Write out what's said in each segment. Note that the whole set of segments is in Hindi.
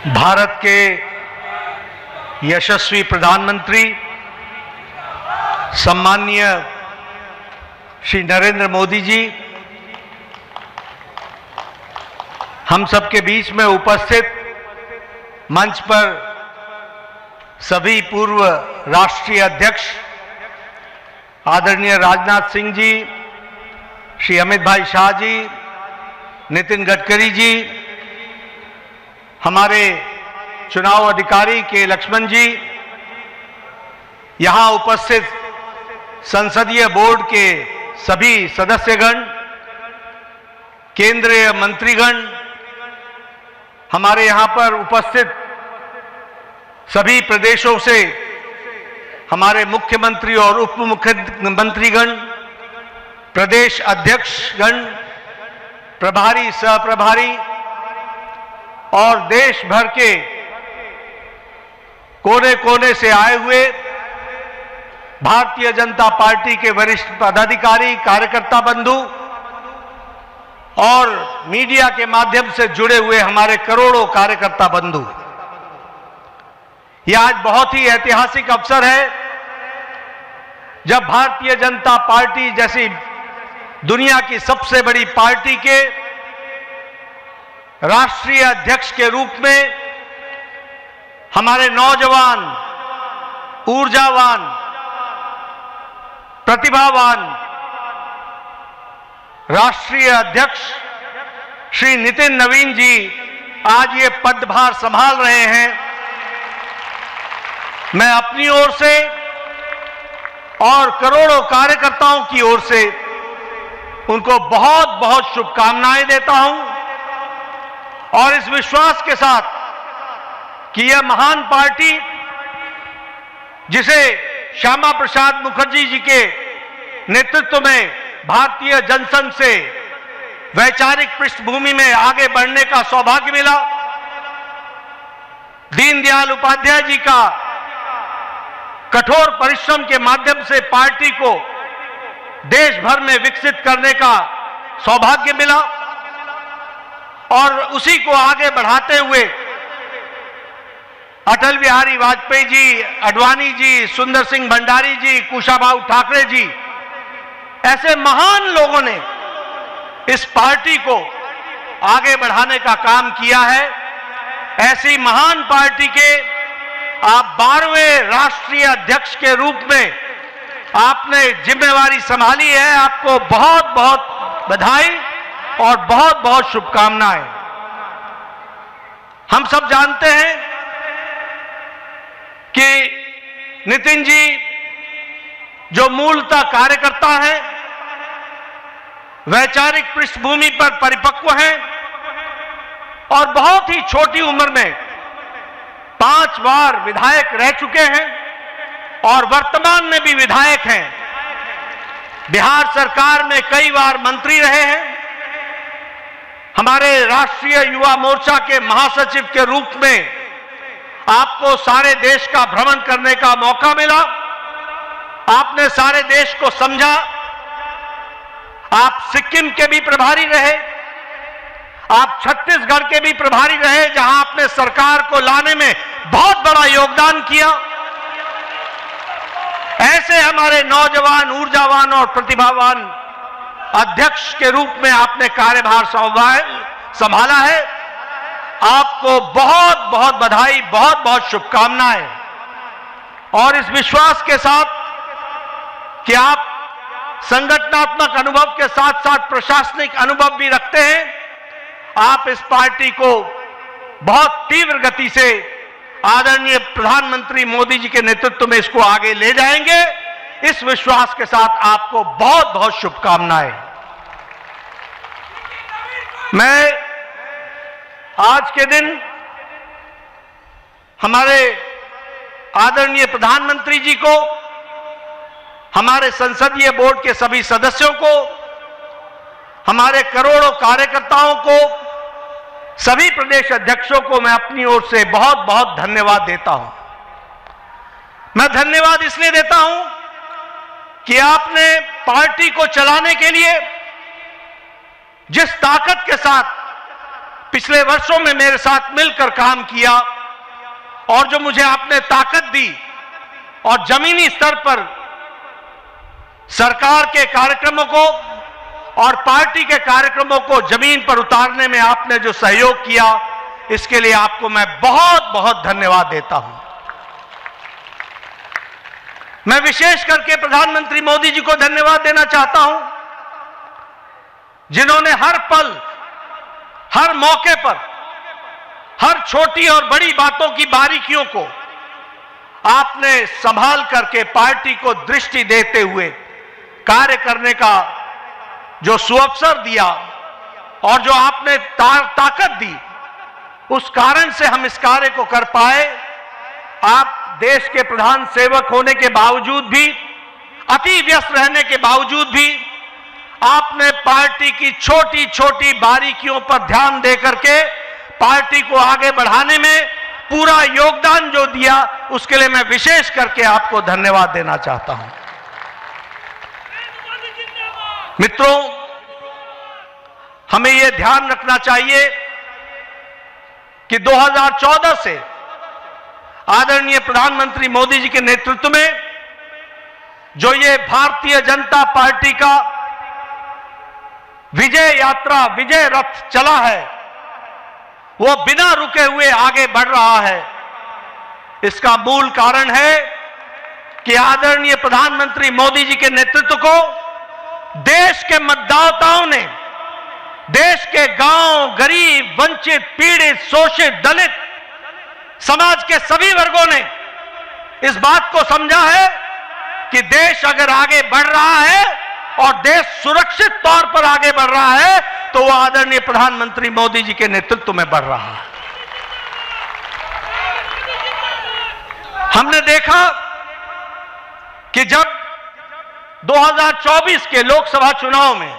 भारत के यशस्वी प्रधानमंत्री सम्माननीय श्री नरेंद्र मोदी जी हम सबके बीच में उपस्थित मंच पर सभी पूर्व राष्ट्रीय अध्यक्ष आदरणीय राजनाथ सिंह जी, श्री अमित भाई शाह जी, नितिन गडकरी जी, हमारे चुनाव अधिकारी के लक्ष्मण जी, यहां उपस्थित संसदीय बोर्ड के सभी सदस्यगण, केंद्रीय मंत्रीगण, हमारे यहां पर उपस्थित सभी प्रदेशों से हमारे मुख्यमंत्री और उप मुख्यमंत्रीगण, प्रदेश अध्यक्षगण, प्रभारी, सहप्रभारी और देश भर के कोने कोने से आए हुए भारतीय जनता पार्टी के वरिष्ठ पदाधिकारी, कार्यकर्ता बंधु और मीडिया के माध्यम से जुड़े हुए हमारे करोड़ों कार्यकर्ता बंधु, यह आज बहुत ही ऐतिहासिक अवसर है जब भारतीय जनता पार्टी जैसी दुनिया की सबसे बड़ी पार्टी के राष्ट्रीय अध्यक्ष के रूप में हमारे नौजवान, ऊर्जावान, प्रतिभावान राष्ट्रीय अध्यक्ष श्री नितिन नवीन जी आज ये पदभार संभाल रहे हैं। मैं अपनी ओर से और करोड़ों कार्यकर्ताओं की ओर से उनको बहुत बहुत शुभकामनाएं देता हूं और इस विश्वास के साथ कि यह महान पार्टी जिसे श्यामा प्रसाद मुखर्जी जी के नेतृत्व में भारतीय जनसंघ से वैचारिक पृष्ठभूमि में आगे बढ़ने का सौभाग्य मिला, दीनदयाल उपाध्याय जी का कठोर परिश्रम के माध्यम से पार्टी को देश भर में विकसित करने का सौभाग्य मिला और उसी को आगे बढ़ाते हुए अटल बिहारी वाजपेयी जी, अडवाणी जी, सुंदर सिंह भंडारी जी, कुशाभाऊ ठाकरे जी, ऐसे महान लोगों ने इस पार्टी को आगे बढ़ाने का काम किया है। ऐसी महान पार्टी के आप 12वें राष्ट्रीय अध्यक्ष के रूप में आपने जिम्मेवारी संभाली है। आपको बहुत बहुत बधाई और बहुत बहुत शुभकामनाएं। हम सब जानते हैं कि नितिन जी जो मूलतः कार्यकर्ता हैं, वैचारिक पृष्ठभूमि पर परिपक्व हैं और बहुत ही छोटी उम्र में 5 बार विधायक रह चुके हैं और वर्तमान में भी विधायक हैं। बिहार सरकार में कई बार मंत्री रहे हैं। हमारे राष्ट्रीय युवा मोर्चा के महासचिव के रूप में आपको सारे देश का भ्रमण करने का मौका मिला। आपने सारे देश को समझा। आप सिक्किम के भी प्रभारी रहे, आप छत्तीसगढ़ के भी प्रभारी रहे, जहां आपने सरकार को लाने में बहुत बड़ा योगदान किया। ऐसे हमारे नौजवान, ऊर्जावान और प्रतिभावान अध्यक्ष के रूप में आपने कार्यभार संभाला है। आपको बहुत बहुत बधाई, बहुत बहुत शुभकामनाएं और इस विश्वास के साथ कि आप संगठनात्मक अनुभव के साथ साथ प्रशासनिक अनुभव भी रखते हैं, आप इस पार्टी को बहुत तीव्र गति से आदरणीय प्रधानमंत्री मोदी जी के नेतृत्व में इसको आगे ले जाएंगे। इस विश्वास के साथ आपको बहुत बहुत शुभकामनाएं। मैं आज के दिन हमारे आदरणीय प्रधानमंत्री जी को, हमारे संसदीय बोर्ड के सभी सदस्यों को, हमारे करोड़ों कार्यकर्ताओं को, सभी प्रदेश अध्यक्षों को मैं अपनी ओर से बहुत बहुत धन्यवाद देता हूं। मैं धन्यवाद इसलिए देता हूं कि आपने पार्टी को चलाने के लिए जिस ताकत के साथ पिछले वर्षों में मेरे साथ मिलकर काम किया और जो मुझे आपने ताकत दी और जमीनी स्तर पर सरकार के कार्यक्रमों को और पार्टी के कार्यक्रमों को जमीन पर उतारने में आपने जो सहयोग किया, इसके लिए आपको मैं बहुत बहुत धन्यवाद देता हूं। मैं विशेष करके प्रधानमंत्री मोदी जी को धन्यवाद देना चाहता हूं, जिन्होंने हर पल, हर मौके पर, हर छोटी और बड़ी बातों की बारीकियों को आपने संभाल करके पार्टी को दृष्टि देते हुए कार्य करने का जो सुअवसर दिया और जो आपने ताकत दी, उस कारण से हम इस कार्य को कर पाए। आप देश के प्रधान सेवक होने के बावजूद भी, अति व्यस्त रहने के बावजूद भी आपने पार्टी की छोटी छोटी बारीकियों पर ध्यान देकर के पार्टी को आगे बढ़ाने में पूरा योगदान जो दिया, उसके लिए मैं विशेष करके आपको धन्यवाद देना चाहता हूं। मित्रों, हमें यह ध्यान रखना चाहिए कि 2014 से आदरणीय प्रधानमंत्री मोदी जी के नेतृत्व में जो ये भारतीय जनता पार्टी का विजय यात्रा, विजय रथ चला है, वो बिना रुके हुए आगे बढ़ रहा है। इसका मूल कारण है कि आदरणीय प्रधानमंत्री मोदी जी के नेतृत्व को देश के मतदाताओं ने, देश के गांव, गरीब, वंचित, पीड़ित, शोषित, दलित समाज के सभी वर्गों ने इस बात को समझा है कि देश अगर आगे बढ़ रहा है और देश सुरक्षित तौर पर आगे बढ़ रहा है, तो वह आदरणीय प्रधानमंत्री मोदी जी के नेतृत्व में बढ़ रहा है। हमने देखा कि जब 2024 के लोकसभा चुनाव में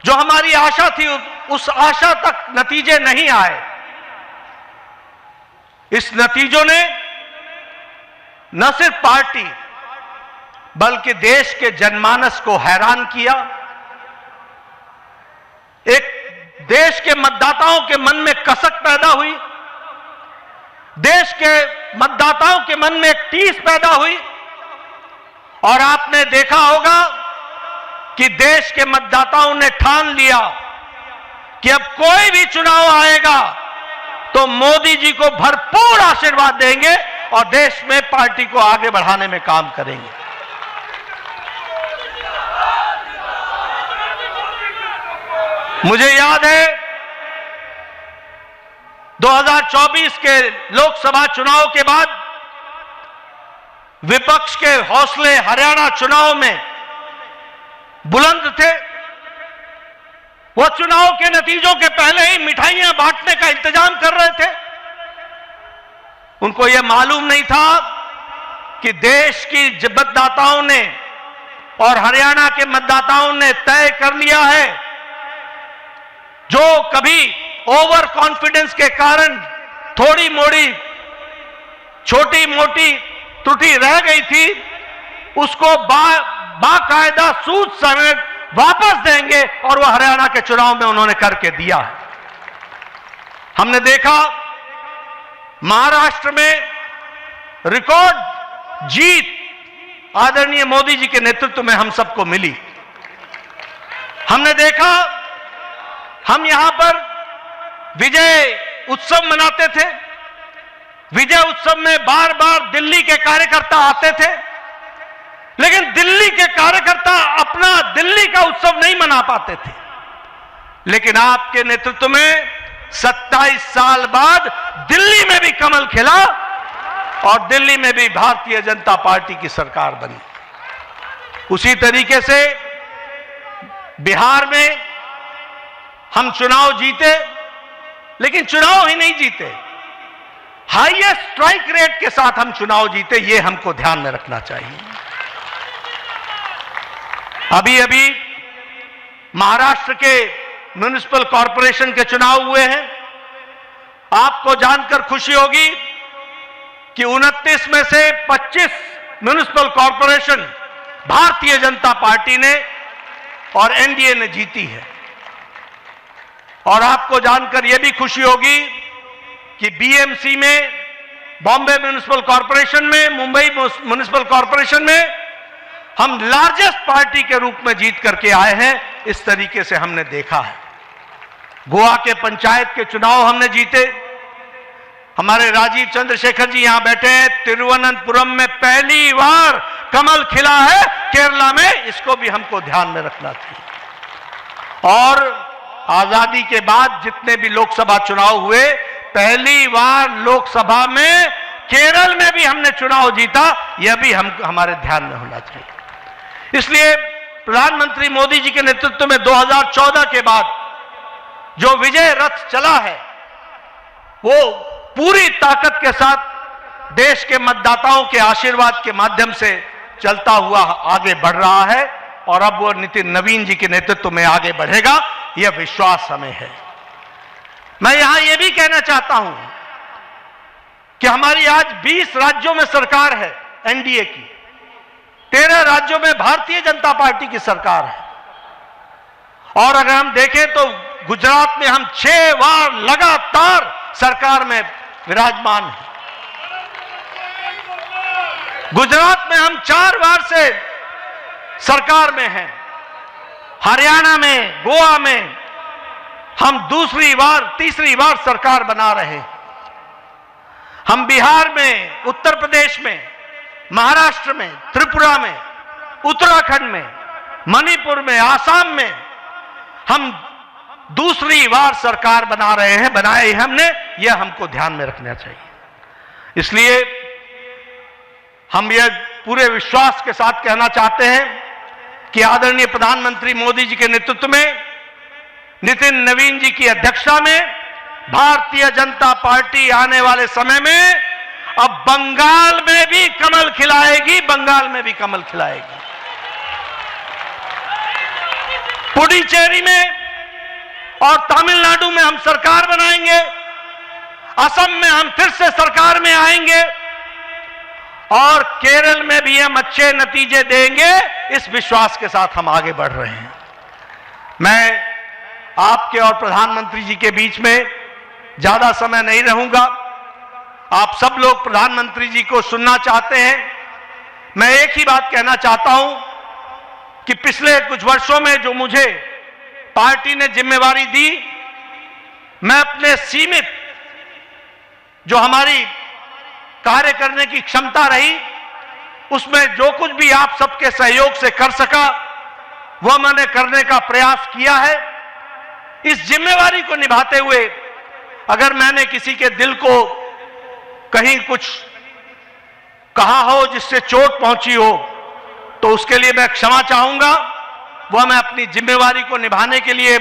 जो हमारी आशा थी, उस आशा तक नतीजे नहीं आए। इस नतीजों ने न सिर्फ पार्टी बल्कि देश के जनमानस को हैरान किया। एक देश के मतदाताओं के मन में कसक पैदा हुई, देश के मतदाताओं के मन में एक टीस पैदा हुई और आपने देखा होगा कि देश के मतदाताओं ने ठान लिया कि अब कोई भी चुनाव आएगा तो मोदी जी को भरपूर आशीर्वाद देंगे और देश में पार्टी को आगे बढ़ाने में काम करेंगे। मुझे याद है 2024 के लोकसभा चुनाव के बाद विपक्ष के हौसले हरियाणा चुनाव में बुलंद थे। वो चुनाव के नतीजों के पहले ही मिठाइयां बांटने का इंतजाम कर रहे थे। उनको यह मालूम नहीं था कि देश की मतदाताओं ने और हरियाणा के मतदाताओं ने तय कर लिया है, जो कभी ओवर कॉन्फिडेंस के कारण थोड़ी मोड़ी छोटी मोटी त्रुटि रह गई थी, उसको बाकायदा सूद समेत वापस देंगे और वह हरियाणा के चुनाव में उन्होंने करके दिया है। हमने देखा महाराष्ट्र में रिकॉर्ड जीत आदरणीय मोदी जी के नेतृत्व में हम सबको मिली। हमने देखा हम यहां पर विजय उत्सव मनाते थे। विजय उत्सव में बार बार दिल्ली के कार्यकर्ता आते थे, लेकिन दिल्ली के कार्यकर्ता अपना दिल्ली का उत्सव नहीं मना पाते थे। लेकिन आपके नेतृत्व में 27 साल बाद दिल्ली में भी कमल खिला और दिल्ली में भी भारतीय जनता पार्टी की सरकार बनी। उसी तरीके से बिहार में हम चुनाव जीते, लेकिन चुनाव ही नहीं जीते, हाईएस्ट स्ट्राइक रेट के साथ हम चुनाव जीते। ये हमको ध्यान में रखना चाहिए। अभी अभी महाराष्ट्र के म्युनिसिपल कॉरपोरेशन के चुनाव हुए हैं। आपको जानकर खुशी होगी कि 29 में से 25 municipal corporation Bharatiya Janata party ने और एनडीए ने जीती है। और आपको जानकर यह भी खुशी होगी कि बीएमसी में, बॉम्बे म्युनिसिपल कॉरपोरेशन में, मुंबई म्युनिसिपल कॉरपोरेशन में हम लार्जेस्ट पार्टी के रूप में जीत करके आए हैं। इस तरीके से हमने देखा है। गोवा के पंचायत के चुनाव हमने जीते। हमारे राजीव चंद्रशेखर जी यहां बैठे हैं। तिरुवनंतपुरम में पहली बार कमल खिला है, केरला में, इसको भी हमको ध्यान में रखना चाहिए। और आजादी के बाद जितने भी लोकसभा चुनाव हुए, पहली बार लोकसभा में केरल में भी हमने चुनाव जीता। यह भी हमारे ध्यान में होना चाहिए। इसलिए प्रधानमंत्री मोदी जी के नेतृत्व में 2014 के बाद जो विजय रथ चला है, वो पूरी ताकत के साथ देश के मतदाताओं के आशीर्वाद के माध्यम से चलता हुआ आगे बढ़ रहा है और अब वो नितिन नवीन जी के नेतृत्व में आगे बढ़ेगा, यह विश्वास हमें है। मैं यहां यह भी कहना चाहता हूं कि हमारी आज 20 राज्यों में सरकार है एनडीए की, 13 राज्यों में भारतीय जनता पार्टी की सरकार है। और अगर हम देखें तो गुजरात में हम 6 बार लगातार सरकार में विराजमान है। गुजरात में हम 4 बार से सरकार में हैं। हरियाणा में, गोवा में हम दूसरी बार, तीसरी बार सरकार बना रहे हैं। हम बिहार में, उत्तर प्रदेश में, महाराष्ट्र में, त्रिपुरा में, उत्तराखंड में, मणिपुर में, आसाम में हम दूसरी बार सरकार बना रहे हैं, बनाई हमने। यह हमको ध्यान में रखना चाहिए। इसलिए हम यह पूरे विश्वास के साथ कहना चाहते हैं कि आदरणीय प्रधानमंत्री मोदी जी के नेतृत्व में, नितिन नवीन जी की अध्यक्षता में भारतीय जनता पार्टी आने वाले समय में अब बंगाल में भी कमल खिलाएगी, बंगाल में भी कमल खिलाएगी। पुडुचेरी में और तमिलनाडु में हम सरकार बनाएंगे। असम में हम फिर से सरकार में आएंगे और केरल में भी हम अच्छे नतीजे देंगे। इस विश्वास के साथ हम आगे बढ़ रहे हैं। मैं आपके और प्रधानमंत्री जी के बीच में ज्यादा समय नहीं रहूंगा। आप सब लोग प्रधानमंत्री जी को सुनना चाहते हैं। मैं एक ही बात कहना चाहता हूं कि पिछले कुछ वर्षों में जो मुझे पार्टी ने जिम्मेवारी दी, मैं अपने सीमित जो हमारी कार्य करने की क्षमता रही, उसमें जो कुछ भी आप सबके सहयोग से कर सका, वह मैंने करने का प्रयास किया है। इस जिम्मेवारी को निभाते हुए अगर मैंने किसी के दिल को कहीं कुछ कहा हो जिससे चोट पहुंची हो, तो उसके लिए मैं क्षमा चाहूंगा। वह मैं अपनी जिम्मेवारी को निभाने के लिए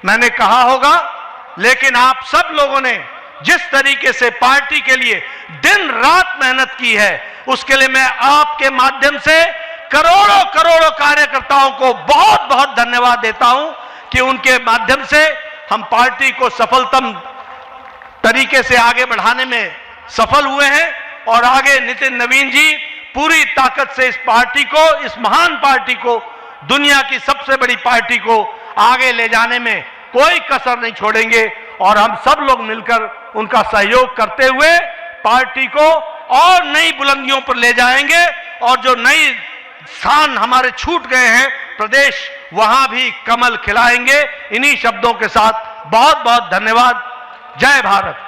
मैंने कहा होगा। लेकिन आप सब लोगों ने जिस तरीके से पार्टी के लिए दिन रात मेहनत की है, उसके लिए मैं आपके माध्यम से करोड़ों करोड़ों कार्यकर्ताओं को बहुत बहुत धन्यवाद देता हूं कि उनके माध्यम से हम पार्टी को सफलतम तरीके से आगे बढ़ाने में सफल हुए हैं। और आगे नितिन नवीन जी पूरी ताकत से इस पार्टी को, इस महान पार्टी को, दुनिया की सबसे बड़ी पार्टी को आगे ले जाने में कोई कसर नहीं छोड़ेंगे। और हम सब लोग मिलकर उनका सहयोग करते हुए पार्टी को और नई बुलंदियों पर ले जाएंगे। और जो नई स्थान हमारे छूट गए हैं प्रदेश, वहां भी कमल खिलाएंगे। इन्हीं शब्दों के साथ बहुत बहुत धन्यवाद। जय भारत।